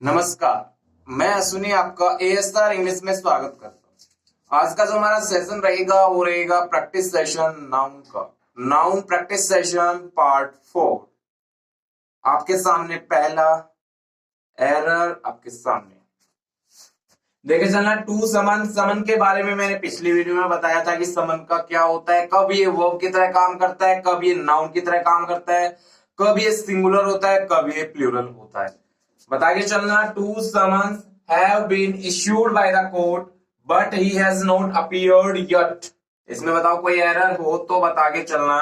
नमस्कार, मैं अश्विनी आपका एएसआर इंग्लिश में स्वागत करता हूँ। आज का जो हमारा सेशन रहेगा वो रहेगा प्रैक्टिस सेशन नाउन का। Noun practice session part 4। आपके सामने पहला एरर आपके सामने देखे चलना। To someone. समन के बारे में मैंने पिछली वीडियो में बताया था कि समन का क्या होता है, कब ये वर्ब की तरह काम करता है, कब ये नाउन की तरह काम करता है, कब ये सिंगुलर होता है, कब ये प्लूरल होता है। बता के चलना। Two summons have been issued by the court but he has not appeared yet. इसमें बताओ कोई एरर हो तो बता के चलना।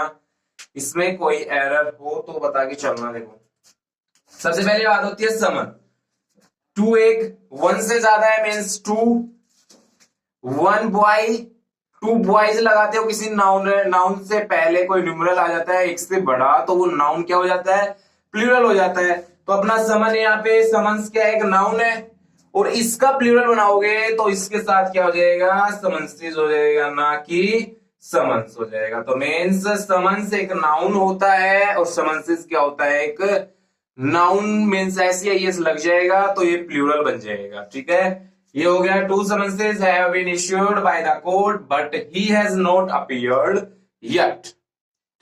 इसमें कोई एरर हो तो बता के चलना। देखो, सबसे पहले बात होती है समन। टू एक वन से ज्यादा है means two. One boy, two boys लगाते हो किसी नाउन, नाउन से पहले कोई न्यूमरल आ जाता है एक से बड़ा तो वो नाउन क्या हो जाता है, प्लूरल हो जाता है। तो अपना समन यहाँ पे, समन्स क्या है, एक नाउन है और इसका प्लूरल बनाओगे तो इसके साथ क्या हो जाएगा, समन्सेस हो जाएगा, ना कि समन्स हो जाएगा। तो मीन्स समन्स एक नाउन होता है और समन्सेस क्या होता है, एक नाउन मीन्स ऐसे ही लग जाएगा तो ये प्लूरल बन जाएगा। ठीक है, ये हो गया। Two summonses have been issued by the court but he has not appeared yet.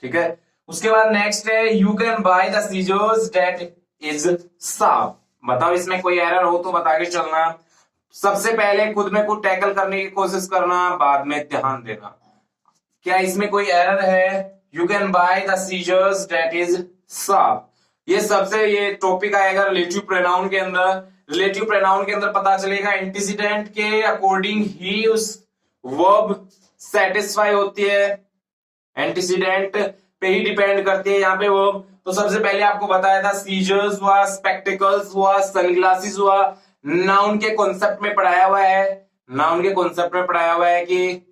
ठीक है, उसके बाद नेक्स्ट है you can buy the scissors that is sharp. बताओ इसमें कोई एरर हो तो बता के चलना। सबसे पहले खुद में कुछ टैकल करने की कोशिश करना, बाद में ध्यान देना। क्या इसमें कोई एरर है? You can buy the scissors that is sharp. ये सबसे ये टॉपिक आएगा रिलेटिव प्रोनाउन के अंदर। रिलेटिव प्रोनाउन के अंदर पता चलेगा एंटीसीडेंट के अकॉर्डिंग ही उस वर्ब सेटिस्फाई होती है, एंटीसीडेंट पे ही डिपेंड करती है यहाँ पे वर्ब। तो सबसे पहले आपको बताया था सीजर्स हुआ, स्पेक्टिकल्स हुआ, सनग्लासेस हुआ। नाउन के कॉन्सेप्ट में पढ़ाया हुआ है, नाउन के कॉन्सेप्ट में पढ़ाया हुआ है कि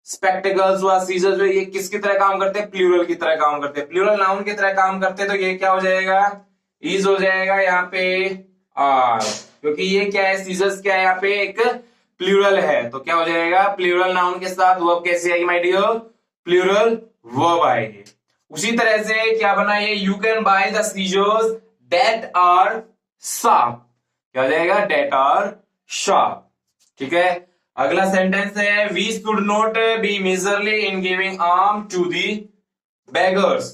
स्पेक्टिकल्स हुआ, सीजर्स हुए, ये किसकी तरह काम करते हैं, प्लूरल की तरह काम करते हैं। प्लूरल नाउन की तरह काम करते हैं तो ये क्या हो जाएगा, इज हो जाएगा यहाँ पे आर, क्योंकि ये क्या है, सीजर्स क्या है यहाँ पे एक प्लूरल है तो क्या हो जाएगा, प्लूरल नाउन के साथ वर्ब कैसे आएगी माय डियर, प्लूरल वर्ब आएगी। उसी तरह से क्या बना ये, you can buy the scissors that are sharp. क्या हो जाएगा, दैट आर शार्प। ठीक है, अगला सेंटेंस है we should not be miserly in giving alms to the beggars.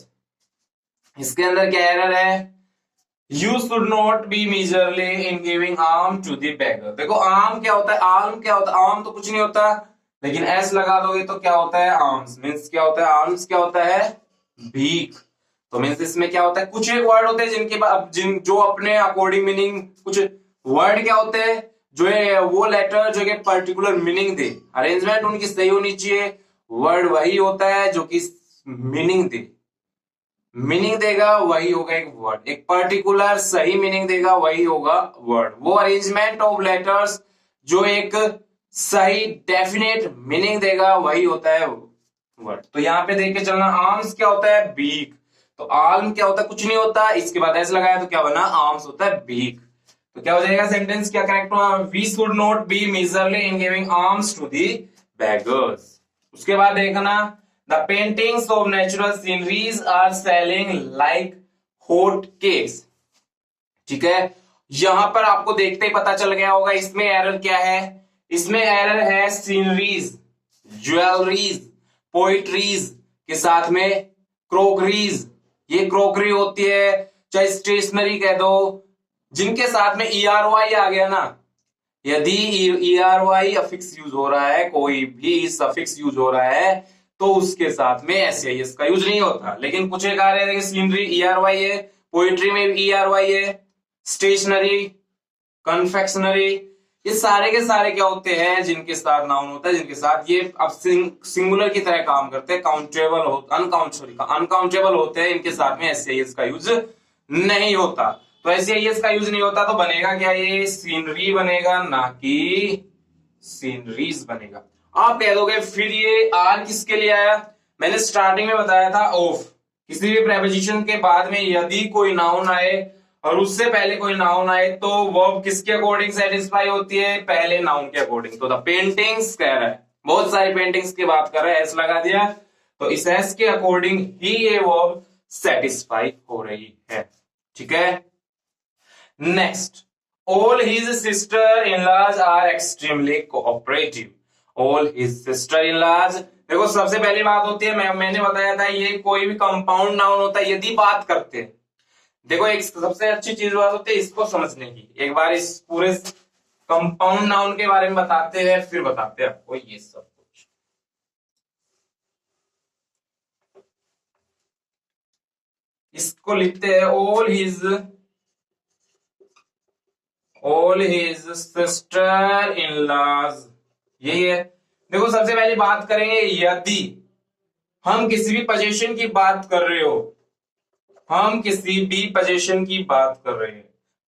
इसके अंदर क्या एरर है, you should not be miserly in giving alms to the beggar. देखो आर्म क्या होता है, आर्म क्या होता है, आर्म तो कुछ नहीं होता, लेकिन एस लगा दोगे तो क्या होता है, आर्म्स। मीन्स क्या होता है, आर्म्स क्या होता है, भीख। तो मीन्स इसमें क्या होता है, कुछ एक वर्ड होते हैं जिनके जो अपने अकॉर्डिंग मीनिंग, कुछ वर्ड क्या होते हैं जो वो लेटर जो एक पर्टिकुलर मीनिंग दे, अरेंजमेंट उनकी सही होनी चाहिए। वर्ड वही होता है जो कि मीनिंग दे, मीनिंग देगा वही होगा एक वर्ड, एक पर्टिकुलर सही मीनिंग देगा वही होगा वर्ड। वो अरेंजमेंट ऑफ लेटर्स जो एक सही डेफिनेट मीनिंग देगा वही होता है वर्ड। तो यहाँ पे देख के चलना, आर्म्स क्या होता है, बीक। तो आर्म क्या होता है, कुछ नहीं होता, इसके बाद ऐसे लगाया तो क्या बना, आर्म्स होता है बीक। तो क्या हो जाएगा सेंटेंस, क्या करेक्ट हुआ, we should not be miserly in giving arms to the beggars. उसके बाद देखना, the paintings of natural sceneries are selling like hot cakes. ठीक है, यहां पर आपको देखते ही पता चल गया होगा इसमें एरर क्या है। इसमें एरर है सीनरीज, ज्वेलरीज, पोइट्रीज के साथ में क्रोकरीज। ये क्रोकरी होती है, चाहे स्टेशनरी कह दो, जिनके साथ में ERY आ गया ना, यदि ERY अफिक्स यूज हो रहा है, कोई भी सफिक्स यूज हो रहा है तो उसके साथ में SIS का यूज नहीं होता। लेकिन कुछ एक आ रहे हैं, सीनरी ERY है, पोइट्री में भी ERY है, स्टेशनरी, कन्फेक्शनरी, ये सारे के सारे क्या होते हैं, जिनके साथ नाउन होता है, जिनके साथ ये अब सिंगुलर की तरह काम करते हैं, काउंटेबल हो, अनकाउंटेबल होते हैं, इनके साथ में SIS का यूज नहीं होता। तो SIS का यूज नहीं होता तो बनेगा क्या, ये सीनरी बनेगा, ना कि सीनरीज बनेगा। आप कह दोगे फिर ये आर किसके लिए आया, मैंने स्टार्टिंग में बताया था ऑफ। किसी भी प्रेपोजिशन के बाद में यदि कोई नाउन आए और उससे पहले कोई नाउन आए तो वर्ब किसके अकॉर्डिंग सेटिस्फाई होती है, पहले नाउन के अकॉर्डिंग। तो द पेंटिंग्स कह रहा है, बहुत सारी पेंटिंग्स की बात कर रहा है, एस लगा दिया तो इस एस के अकॉर्डिंग ही ये वर्ब सेटिस्फाई हो रही है। ठीक है, next All his sister-in-laws are extremely cooperative. All his sister-in-laws, देखो सबसे पहली बात होती है, मैंने बताया था ये कोई भी कंपाउंड नाउन होता है यदि बात करते हैं। देखो एक सबसे अच्छी चीज बात होती है इसको समझने की। एक बार इस पूरे कंपाउंड नाउन के बारे में बताते हैं, फिर बताते हैं आपको ये सब कुछ। इसको लिखते हैं all his sister in laws, यही है। देखो सबसे पहली बात करेंगे, यदि हम किसी भी पोजीशन की बात कर रहे हो, हम किसी भी पोजीशन की बात कर रहे हैं,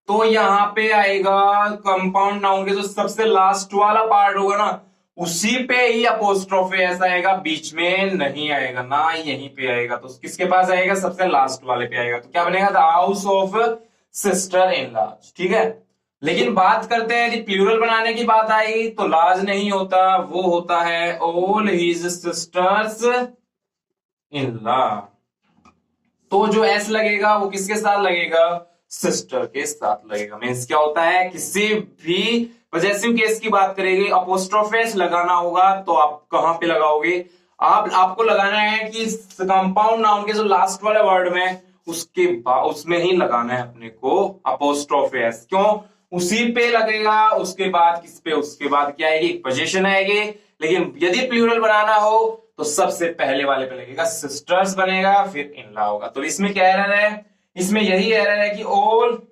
तो यहाँ पे आएगा कंपाउंड नाउन के जो सबसे लास्ट वाला पार्ट होगा ना, उसी पे ही अपोस्ट्रोफी ऐसा आएगा, बीच में नहीं आएगा ना, यहीं पे आएगा। तो किसके पास आएगा? सबसे लास्ट वाले पे आएगा। तो क्या बनेगा? The house of sister in laws, ठीक है। लेकिन बात करते हैं यदि प्लूरल बनाने की बात आई तो लाज नहीं होता, वो होता है all his sisters in law. तो जो एस लगेगा वो किसके साथ लगेगा? सिस्टर के साथ लगेगा। मीन्स क्या होता है, किसी भी पॉजेसिव केस की बात करेंगे, अपोस्ट्रोफेस लगाना होगा तो आप कहां पे लगाओगे? आपको लगाना है कि कंपाउंड नाउन के जो लास्ट वाले वर्ड में उसमें ही लगाना है अपने को अपोस्ट्रोफेस। क्यों? उसी पे लगेगा, उसके बाद किस पे? उसके बाद क्या आएगी? पोजीशन आएगी। लेकिन यदि प्लूरल बनाना हो तो सबसे पहले वाले पे लगेगा, सिस्टर्स बनेगा, फिर इन लॉ होगा। तो इसमें क्या एरर है? इसमें यही एरर है कि all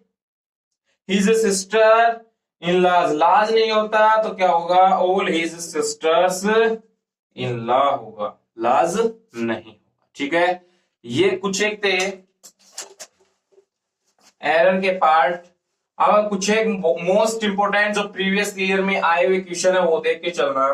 his sister in laws, लाज नहीं होता तो क्या होगा? All his sisters in law होगा, लाज नहीं होगा, ठीक है। ये कुछ एक थे एरर के पार्ट। अब कुछ एक मोस्ट इंपोर्टेंट जो प्रीवियस ईयर में आए हुए क्वेश्चन है वो देख के चलना।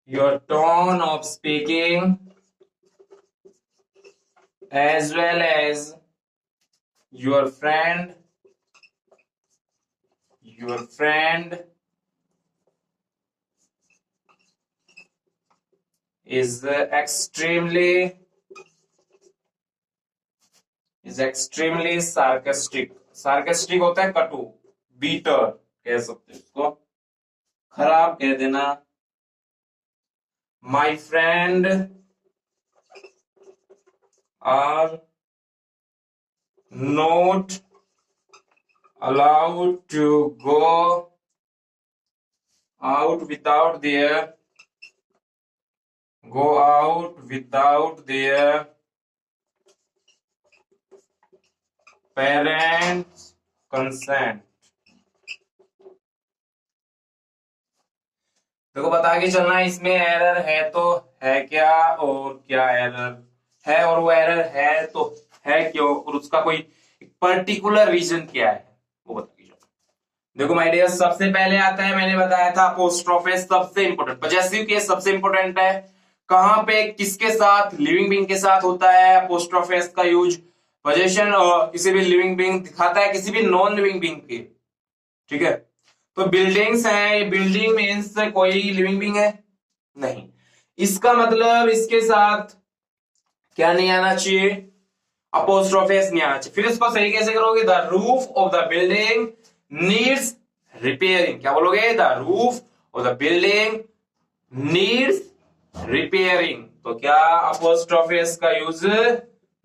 Your tone of speaking as well as your friend is extremely sarcastic। sarcastic होता है कटु, बीटर कह सकते हैं इसको, खराब कह देना। My friend are not allowed to go out without their parents' consent। देखो बता के चलना, इसमें एरर है तो है क्या और क्या एरर है, और वो एरर है तो है क्यों, और उसका कोई पर्टिकुलर रीजन क्या है वो बता के चलना। देखो माय डियर, सबसे पहले आता है, मैंने बताया था अपोस्ट्रोफेस सबसे इंपोर्टेंट, पॉजेसिव केस सबसे इंपोर्टेंट है। कहां पे किसके साथ? लिविंग बीइंग के साथ होता है अपोस्ट्रोफेस का यूज। पोजीशन किसी भी लिविंग बीइंग दिखाता है, किसी भी नॉन लिविंग बीइंग की, ठीक है। तो बिल्डिंग्स हैं, ये बिल्डिंग मीन्स कोई लिविंग बीइंग है नहीं, इसका मतलब इसके साथ क्या नहीं आना चाहिए? अपोस्ट्रोफेस नहीं आना चाहिए। फिर इसको सही कैसे करोगे? The roof of the building needs repairing. क्या बोलोगे? The roof of the building needs repairing. तो क्या अपोस्ट्रोफेस का यूज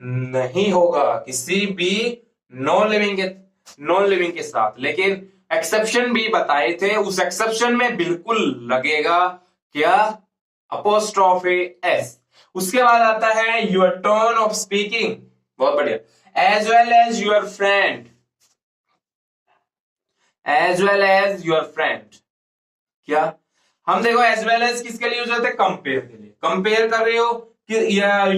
नहीं होगा किसी भी नॉन लिविंग के साथ। लेकिन एक्सेप्शन भी बताए थे, उस एक्सेप्शन में बिल्कुल लगेगा क्या? Apostrophe S. उसके बाद आता है योर टोन ऑफ स्पीकिंग, बहुत बढ़िया। As well as your friend, क्या हम देखो एज वेल एज किसके लिए यूज होते हैं? कंपेयर के लिए। कंपेयर कर रहे हो कि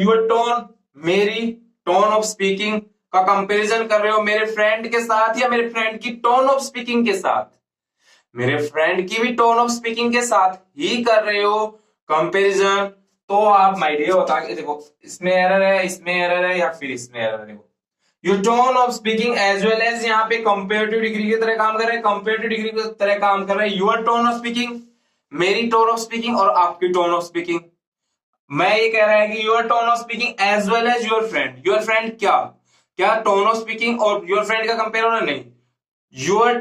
योर टोन, मेरी टोन ऑफ स्पीकिंग का कंपैरिजन कर रहे हो मेरे फ्रेंड के साथ या मेरे फ्रेंड की टोन ऑफ स्पीकिंग के साथ। मेरे फ्रेंड की भी टोन ऑफ स्पीकिंग के साथ ही कर रहे हो कंपैरिजन, तो आप माय डियर बता के देखो इसमें एरर है, इसमें एरर है, या फिर इसमें एरर है। देखो your tone of speaking as well as, यहाँ पे कंपेरेटिव डिग्री की तरह काम कर रहे हैं, कंपेरेटिव डिग्री की तरह काम कर रहे हैं योर टोन ऑफ स्पीकिंग, मेरी टोन ऑफ स्पीकिंग और आपकी टोन ऑफ स्पीकिंग। मैं ये कह रहा है कि your tone of speaking as well as your friend क्या क्या टोन ऑफ स्पीकिंग और योर फ्रेंड का कंपेयर हो रहा है? नहीं, योर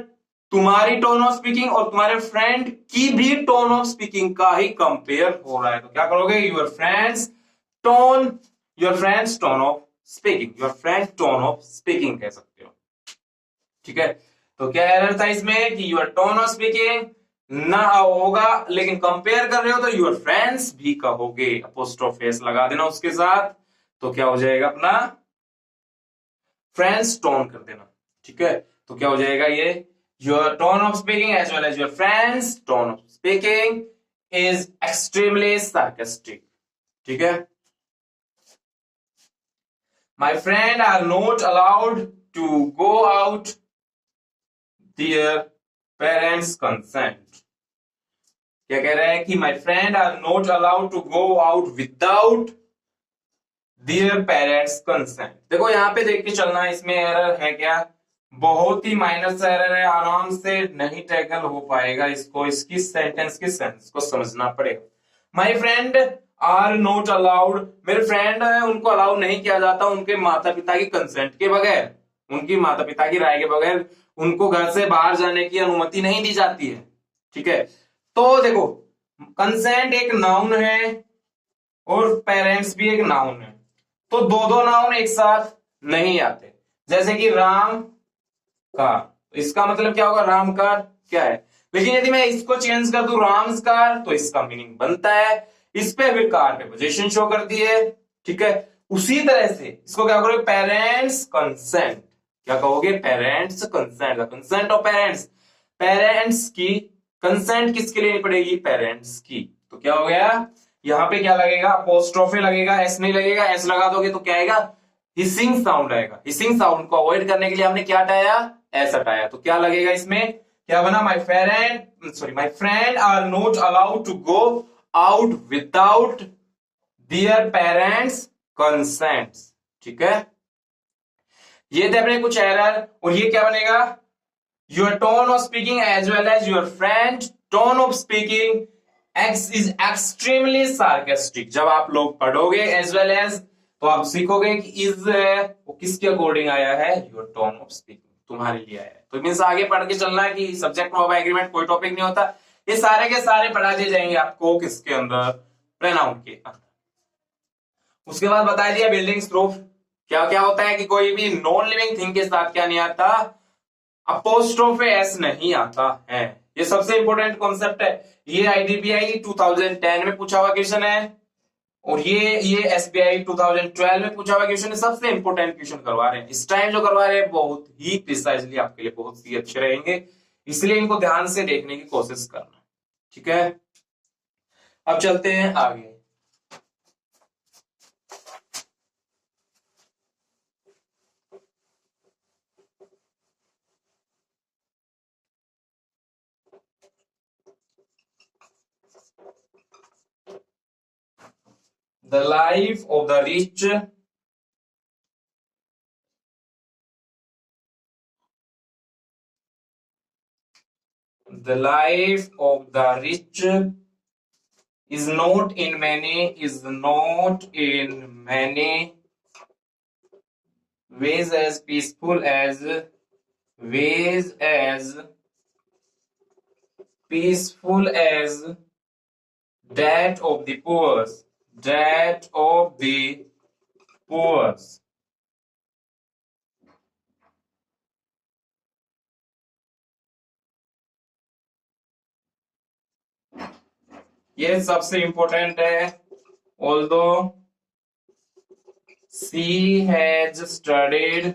तुम्हारी टोन ऑफ स्पीकिंग और तुम्हारे फ्रेंड की भी टोन ऑफ स्पीकिंग का ही कंपेयर हो रहा है। तो क्या करोगे, tone your friend's tone of speaking, your friend tone of speaking कह सकते हो। ठीक है, तो क्या एरर था इसमें कि योर टोन ऑफ स्पीकिंग ना होगा, लेकिन कंपेयर कर रहे हो तो योर फ्रेंड्स भी कहोगे, अपोस्ट्रोफेस लगा देना उसके साथ, तो क्या हो जाएगा अपना फ्रेंड्स टोन कर देना। ठीक है, तो क्या हो जाएगा ये, your tone of speaking as well as your friend's tone of speaking is extremely sarcastic. ठीक है, my friend are not allowed to go out their parents consent. क्या कह रहा है कि my friend are not allowed to go out without their parents consent. देखो यहाँ पे देख के चलना, इसमें एरर है क्या, बहुत ही माइनर एरर है, आराम से नहीं टैकल हो पाएगा इसको, इसकी सेंटेंस की सेंस को समझना पड़ेगा। My friend are not allowed, मेरे फ्रेंड है उनको अलाउ नहीं किया जाता उनके माता पिता की कंसेंट के बगैर, उनकी माता पिता की राय के बगैर उनको घर से बाहर जाने की अनुमति नहीं दी जाती है। ठीक है, तो देखो कंसेंट एक नाउन है और पेरेंट्स भी एक नाउन है, तो दो दो नाउन एक साथ नहीं आते। जैसे कि राम कार, तो इसका मतलब क्या होगा, राम कार क्या है, लेकिन यदि मैं इसको चेंज कर दूं राम्स कार, तो इसका मीनिंग बनता है, इस पे भी कार पे पोजीशन शो करती है। ठीक है, उसी तरह से इसको क्या करोगे, पेरेंट्स कंसेंट, क्या कहोगे, parents consent, consent of parents, parents की कंसेंट किसके लिए पड़ेगी, पेरेंट्स की। तो क्या हो गया, यहाँ पे क्या लगेगा, अपोस्ट्रोफे लगेगा, एस नहीं लगेगा, एस लगा दोगे तो क्या आएगा, हिसिंग साउंड आएगा। हिसिंग साउंड को अवॉइड करने के लिए हमने क्या हटाया, एस हटाया, तो क्या लगेगा इसमें, क्या बना, my friend are not allowed to go out without their parents consent. ठीक है, ये थे अपने कुछ एरर, और ये क्या बनेगा, your tone of speaking as well as your friend tone of speaking ex is extremely sarcastic. जब आप लोग पढ़ोगे एज वेल एज, तो आप सीखोगे कि इज वो किसके अकॉर्डिंग आया है, योर टोन ऑफ स्पीकिंग तुम्हारे लिए आया है। तो मीन्स आगे पढ़ के चलना है कि सब्जेक्ट वर्ब एग्रीमेंट कोई टॉपिक नहीं होता, ये सारे के सारे पढ़ा दिए जाएंगे आपको किसके अंदर, प्रोनाउन के अंदर। उसके बाद बता दिया बिल्डिंग्स प्रूफ, क्या क्या होता है कि कोई भी नॉन लिविंग थिंग के साथ क्या नहीं आता, अपोस्ट्रोफे एस नहीं आता है। ये सबसे इंपॉर्टेंट कॉन्सेप्ट है, ये आईडीपीआई 2010 में पूछा हुआ क्वेश्चन है, और ये एसबीआई 2012 में पूछा हुआ क्वेश्चन है। सबसे इंपॉर्टेंट क्वेश्चन करवा रहे हैं इस टाइम, जो करवा रहे हैं बहुत ही प्रिसाइजली आपके लिए बहुत ही अच्छे रहेंगे, इसलिए इनको ध्यान से देखने की कोशिश करना। ठीक है, अब चलते हैं आगे। The life of the rich the life of the rich is not in many ways as peaceful as that of the poor, that of the poor. ये सबसे इंपॉर्टेंट है, although she has studied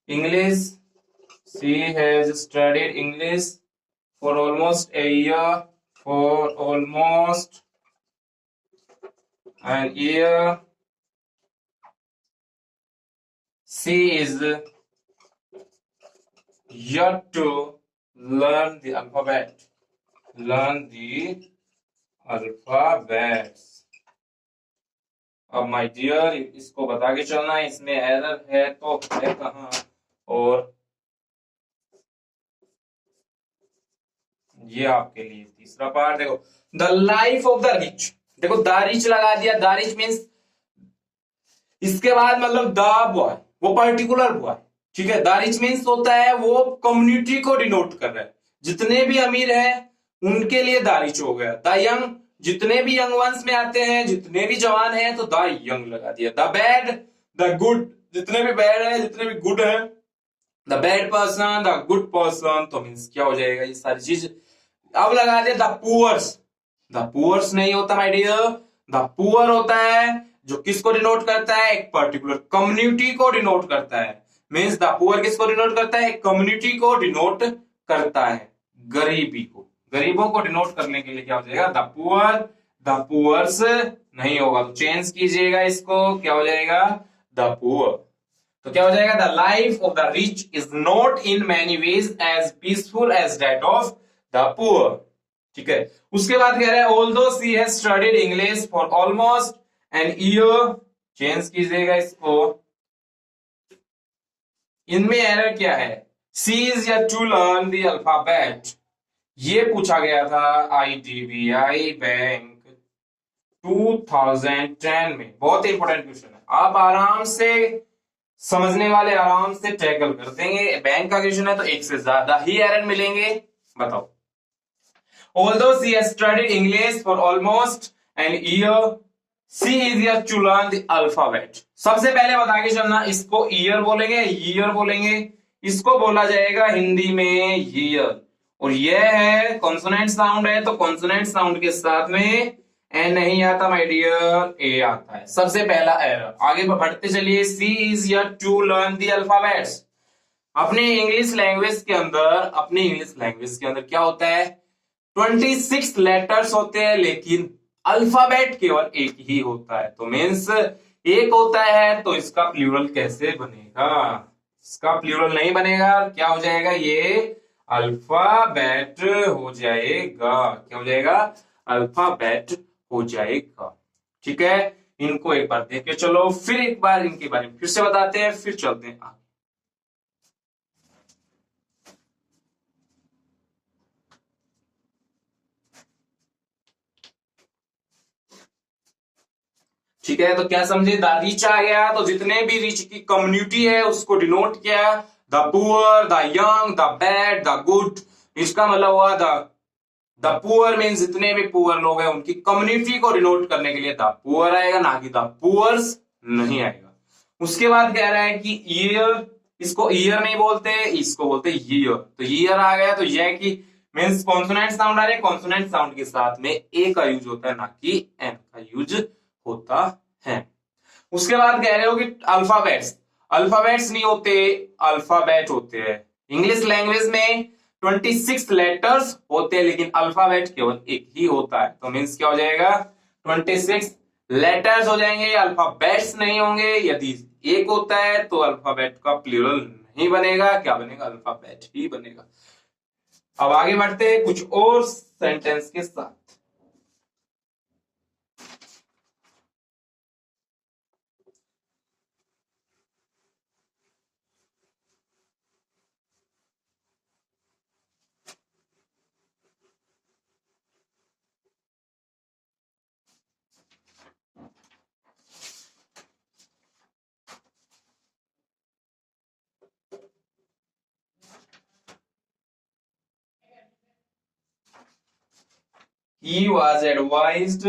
English, she has studied English for almost a year, she is yet to learn the alphabet. Learn the alphabets. अब my dear इसको बता के चलना, इसमें error है तो है कहाँ, और ये आपके लिए तीसरा पार्ट। देखो the life of the rich, देखो द रिच लगा दिया, द रिच मीन्स इसके बाद मतलब द बॉय, वो पर्टिकुलर बॉय, ठीक है। द रिच मीन्स होता है वो कम्युनिटी को डिनोट कर रहा है, जितने भी अमीर हैं उनके लिए द रिच हो गया। द यंग, जितने भी यंग वंस में आते हैं, जितने भी जवान हैं, तो द यंग लगा दिया। द बैड, द गुड, जितने भी बैड है, जितने भी गुड है, the bad person, the good person, तो मीन्स क्या हो जाएगा ये सारी चीज। अब लगा दिया द पुअर्स। द पुअर्स नहीं होता माय डियर, द पुअर होता है जो किसको डिनोट करता है, एक पर्टिकुलर कम्युनिटी को डिनोट करता है। मीन्स द पुअर किसको डिनोट करता है, एक कम्युनिटी को डिनोट करता है, गरीबी को, गरीबों को डिनोट करने के लिए क्या हो जाएगा, द पुअर। द पुअर्स नहीं होगा तो चेंज कीजिएगा इसको, क्या हो जाएगा, द पुअर। तो क्या हो जाएगा, the life of the rich is not in many ways as peaceful as that of the poor. ठीक है, उसके बाद कह रहा है although she has studied English for almost an year, change कीजिएगा इसको। इनमें एरर क्या है, she is yet to learn the alphabet, ये पूछा गया था आईडीबीआई बैंक 2010 में, बहुत इंपॉर्टेंट क्वेश्चन है। आप आराम से समझने वाले आराम से टैकल कर देंगे, बैंक का क्वेश्चन है तो एक से ज्यादा ही एरर मिलेंगे। बताओ, although she has studied English for almost an year, she is yet to learn the alphabet। सबसे पहले बता के चलना, इसको ईयर बोलेंगे, ईयर बोलेंगे, इसको बोला जाएगा हिंदी में ईयर, और यह है कॉन्सोनेंट साउंड है, तो कॉन्सोनेंट साउंड के साथ में ए नहीं आता माय डियर, ए आता है। सबसे पहला एरर, आगे बढ़ते चलिए। She is yet to learn the alphabets. अपने इंग्लिश लैंग्वेज के अंदर, अपनी इंग्लिश लैंग्वेज के अंदर क्या होता है, 26 लेटर्स होते हैं, लेकिन अल्फाबेट केवल एक ही होता है। तो मीन्स एक होता है तो इसका प्लूरल कैसे बनेगा, इसका प्लूरल नहीं बनेगा, क्या हो जाएगा, ये अल्फाबेट हो जाएगा। क्या हो जाएगा, अल्फाबेट हो जाएगा। ठीक है, इनको एक बार देख के चलो, फिर एक बार इनके बारे में फिर से बताते हैं, फिर चलते हैं आगे। ठीक है, तो क्या समझे, द रिच आ गया तो जितने भी रिच की कम्युनिटी है उसको डिनोट किया, the poor, the young, the bad, the good. इसका मतलब हुआ द पुअर मीन्स जितने भी पुअर लोग हैं उनकी कम्युनिटी को डिनोट करने के लिए द पुअर आएगा, ना कि द पुअर्स नहीं आएगा। उसके बाद कह रहा है कि ईयर, इसको ईयर नहीं बोलते, इसको बोलते ईयर। तो ईयर आ गया तो यह की मीन्स कॉन्सोनेंट साउंड आ रहे, कॉन्सोनेंट साउंड के साथ में ए का यूज होता है, ना कि एन का यूज होता है। उसके बाद कह रहे हो कि अल्फाबेट्स, अल्फाबेट्स नहीं होते, अल्फाबेट होते हैं। इंग्लिश लैंग्वेज में 26 लेटर्स होते हैं, लेकिन अल्फाबेट केवल एक ही होता है। तो मीन्स क्या हो जाएगा, 26 लेटर्स हो जाएंगे, अल्फाबेट्स नहीं होंगे। यदि एक होता है तो अल्फाबेट का प्लूरल नहीं बनेगा, क्या बनेगा, अल्फाबेट ही बनेगा। अब आगे बढ़ते हैं कुछ और सेंटेंस के साथ। He was advised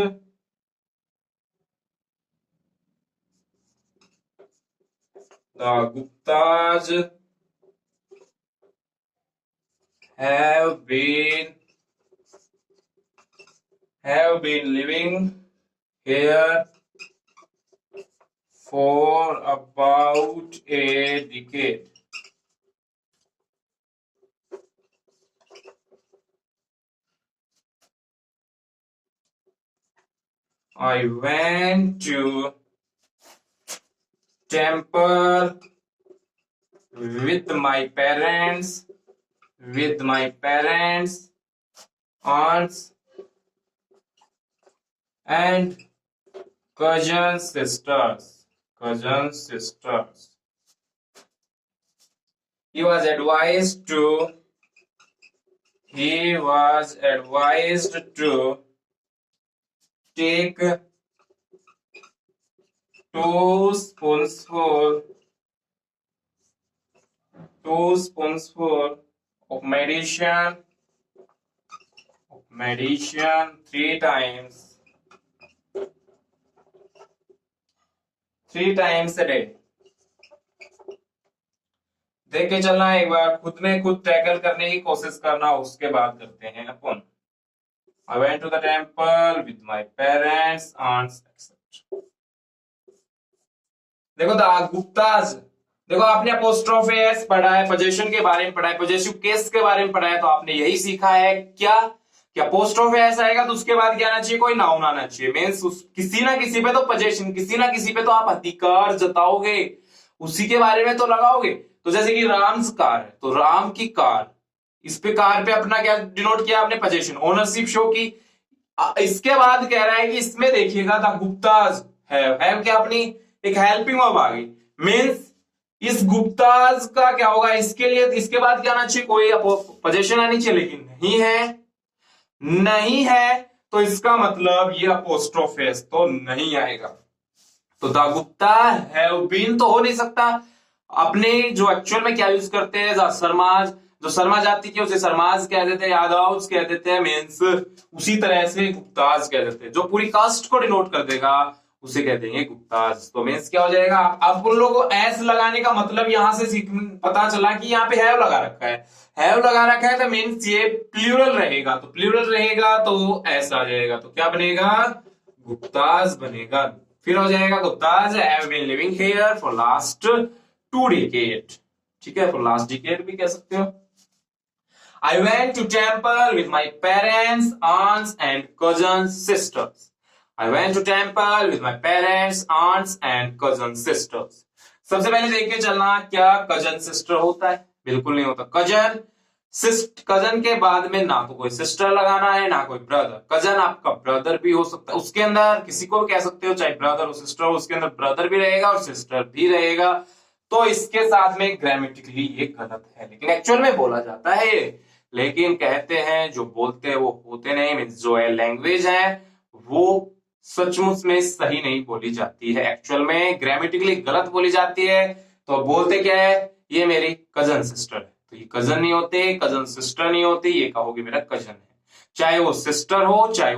the Guptas have been living here for about a decade. I went to temple with my parents with my parents, aunts and cousin sisters. He was advised to take 2 spoonsful of medicine 3 times a day. देख के चलना, एक बार खुद में खुद tackle करने की कोशिश करना, उसके बाद करते हैं अपन। I went to the temple with my parents, aunts, etc. देखो द गुप्ताज, देखो आपने अपोस्ट्रोफ एस पढ़ा है, पोजेशन के बारे में पढ़ा है, पोजेसिव केस के बारे में पढ़ा है, तो आपने यही सीखा है क्या कि अपोस्ट्रोफ एस आएगा तो उसके बाद क्या आना चाहिए, कोई नाउन आना चाहिए। मींस किसी ना किसी पे तो पोजेशन, किसी ना किसी पे तो आप अधिकार जताओगे, उसी के बारे में तो लगाओगे। तो जैसे कि राम्स कार है, तो राम की कार, इस पे कार पे अपना क्या डिनोट किया आपने, पोजेशन, ओनरशिप शो की। इसके बाद कह रहा है कि इसमें देखिएगा द गुप्ताज है क्या, अपनी एक हेल्पिंग वर्ब आ गई। मींस इस गुप्ताज का क्या होगा, इसके लिए इसके बाद क्या आना चाहिए, कोई पोजेशन आनी चाहिए, लेकिन नहीं है तो इसका मतलब ये अपोस्ट्रोफेस तो नहीं आएगा। तो द गुप्ता हैव बीन तो हो नहीं सकता। अपने जो एक्चुअल में क्या यूज करते हैं, सरमाज, जो शर्मा जाति की उसे सरमाज कह देते हैं, यादव कह देते हैं, मींस उसी तरह से गुप्ताज कह देते हैं। जो पूरी कास्ट को डिनोट कर देगा उसे कह देंगे गुप्ताज। तो मींस क्या हो जाएगा, अब उन लोगों को एस लगाने का मतलब यहां से पता चला कि यहाँ पे हैव लगा रखा है, हैव लगा रखा है तो मींस ये प्लूरल रहेगा, तो प्लूरल रहेगा तो एस आ जाएगा, तो क्या बनेगा, गुप्ताज बनेगा। फिर हो जाएगा Guptas have been living here for last 2 decade, ठीक है, फॉर लास्ट डिकेड भी कह सकते हो। I went to temple with my parents, aunts and cousin sisters. I went to temple with my parents, aunts and cousin sisters. सबसे पहले देख के चलना, क्या कजन सिस्टर होता है, बिल्कुल नहीं होता। कजन के बाद में ना तो कोई सिस्टर लगाना है ना कोई ब्रदर। कजन आपका ब्रदर भी हो सकता है, उसके अंदर किसी को भी कह सकते हो, चाहे ब्रदर हो सिस्टर हो, उसके अंदर ब्रदर भी रहेगा और सिस्टर भी रहेगा। तो इसके साथ में ग्रामेटिकली ये गलत है, लेकिन एक्चुअल में बोला जाता है, लेकिन कहते हैं जो बोलते हैं वो होते नहीं। मींस जो है लैंग्वेज है वो सचमुच में सही नहीं बोली जाती है, एक्चुअल में ग्रामेटिकली गलत बोली जाती है। तो बोलते क्या है, ये मेरी कजन सिस्टर है, तो ये कजन नहीं होते, कजन सिस्टर नहीं होती, ये कहोगे मेरा कजन है, चाहे वो सिस्टर हो चाहे